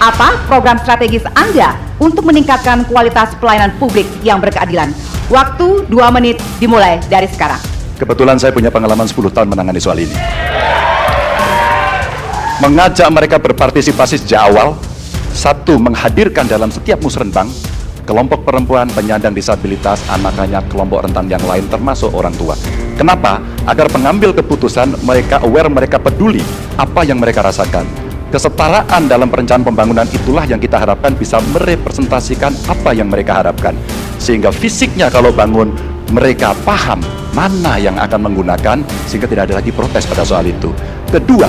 Apa program strategis Anda untuk meningkatkan kualitas pelayanan publik yang berkeadilan? Waktu 2 menit dimulai dari sekarang. Kebetulan saya punya pengalaman 10 tahun menangani soal ini. Mengajak mereka berpartisipasi sejak awal. Satu, menghadirkan dalam setiap musrenbang kelompok perempuan, penyandang disabilitas, anak-anak, kelompok rentan yang lain termasuk orang tua. Kenapa? Agar pengambil keputusan mereka aware, mereka peduli apa yang mereka rasakan. Kesetaraan dalam perencanaan pembangunan itulah yang kita harapkan bisa merepresentasikan apa yang mereka harapkan. Sehingga fisiknya kalau bangun, mereka paham mana yang akan menggunakan, sehingga tidak ada lagi protes pada soal itu. Kedua,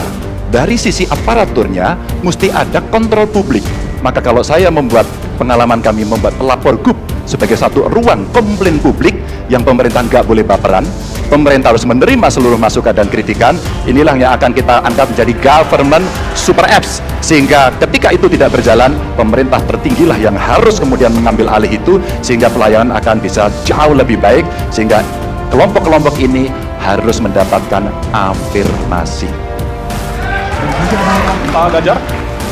dari sisi aparaturnya, mesti ada kontrol publik. Maka kalau saya membuat pengalaman kami membuat pelapor GUP sebagai satu ruang komplain publik yang pemerintah nggak boleh baperan, pemerintah harus menerima seluruh masukan dan kritikan, inilah yang akan kita angkat menjadi government super apps, sehingga ketika itu tidak berjalan, pemerintah tertinggilah yang harus kemudian mengambil alih itu, sehingga pelayanan akan bisa jauh lebih baik, sehingga kelompok-kelompok ini harus mendapatkan afirmasi. Pak Ganjar,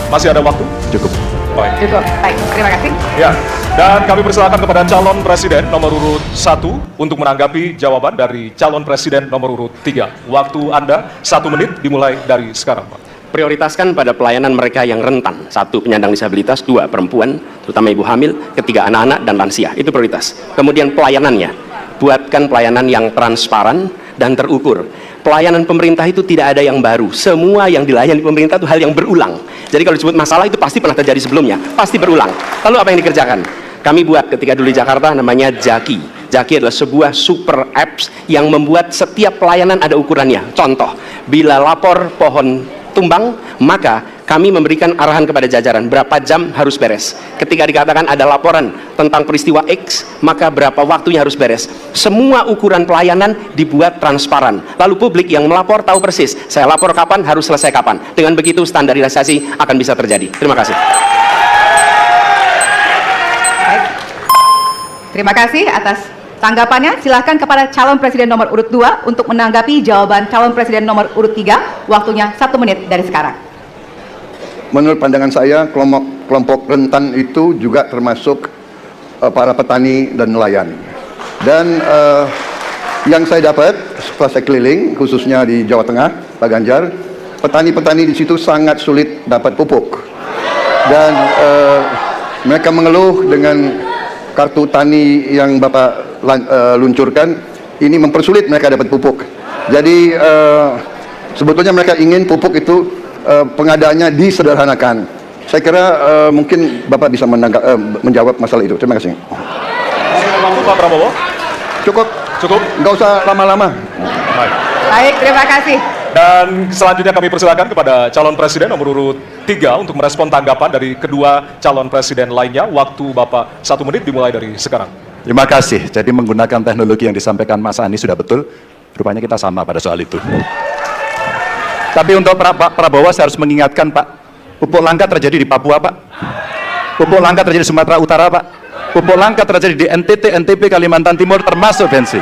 masih ada waktu? Cukup. Baik. Cukup, baik, terima kasih. Ya, dan kami persilakan kepada calon presiden nomor urut 1 untuk menanggapi jawaban dari calon presiden nomor urut 3. Waktu Anda 1 menit dimulai dari sekarang, Pak. Prioritaskan pada pelayanan mereka yang rentan. 1, penyandang disabilitas. 2, perempuan, terutama ibu hamil. 3, anak-anak dan lansia. Itu prioritas. Kemudian pelayanannya, buatkan pelayanan yang transparan dan terukur. Pelayanan pemerintah itu tidak ada yang baru. Semua yang dilayani pemerintah itu hal yang berulang. Jadi kalau disebut masalah itu pasti pernah terjadi sebelumnya, pasti berulang. Lalu apa yang dikerjakan? Kami buat ketika dulu di Jakarta namanya Jaki. Jaki adalah sebuah super apps yang membuat setiap pelayanan ada ukurannya. Contoh, bila lapor pohon tumbang, maka kami memberikan arahan kepada jajaran berapa jam harus beres. Ketika dikatakan ada laporan tentang peristiwa X, maka berapa waktunya harus beres. Semua ukuran pelayanan dibuat transparan. Lalu publik yang melapor tahu persis, saya lapor kapan, harus selesai kapan. Dengan begitu standarisasi akan bisa terjadi. Terima kasih. Baik. Terima kasih atas tanggapannya. Silahkan kepada calon presiden nomor urut 2 untuk menanggapi jawaban calon presiden nomor urut 3. Waktunya 1 menit dari sekarang. Menurut pandangan saya, kelompok rentan itu juga termasuk para petani dan nelayan. Dan yang saya dapat setelah saya keliling, khususnya di Jawa Tengah, Pak Ganjar, petani-petani di situ sangat sulit dapat pupuk. Dan mereka mengeluh dengan kartu tani yang Bapak luncurkan, ini mempersulit mereka dapat pupuk. Jadi sebetulnya mereka ingin pupuk itu pengadaannya disederhanakan. Saya kira mungkin Bapak bisa menjawab masalah itu. Terima kasih. Waktu Pak Prabowo? Cukup. Cukup? Nggak usah lama-lama. Baik. Baik, terima kasih. Dan selanjutnya kami persilakan kepada calon presiden nomor urut 3 untuk merespon tanggapan dari kedua calon presiden lainnya. Waktu Bapak 1 menit dimulai dari sekarang. Terima kasih. Jadi menggunakan teknologi yang disampaikan Mas Anies sudah betul. Rupanya kita sama pada soal itu. Tapi untuk Pak Prabowo saya harus mengingatkan, Pak, pupuk langka terjadi di Papua, Pak. Pupuk langka terjadi di Sumatera Utara, Pak. Pupuk langka terjadi di NTT, NTB, Kalimantan Timur, termasuk bensin.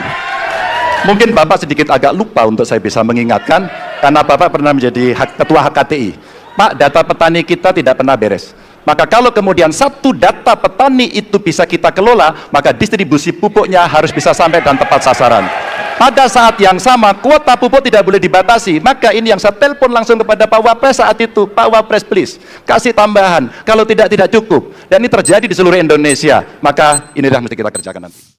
Mungkin Bapak sedikit agak lupa untuk saya bisa mengingatkan, karena Bapak pernah menjadi ketua HKTI. Pak, data petani kita tidak pernah beres. Maka kalau kemudian satu data petani itu bisa kita kelola, maka distribusi pupuknya harus bisa sampai dan tepat sasaran. Pada saat yang sama, kuota pupuk tidak boleh dibatasi. Maka ini yang saya telepon langsung kepada Pak Wapres saat itu. Pak Wapres, please, kasih tambahan. Kalau tidak cukup. Dan ini terjadi di seluruh Indonesia. Maka inilah mesti kita kerjakan nanti.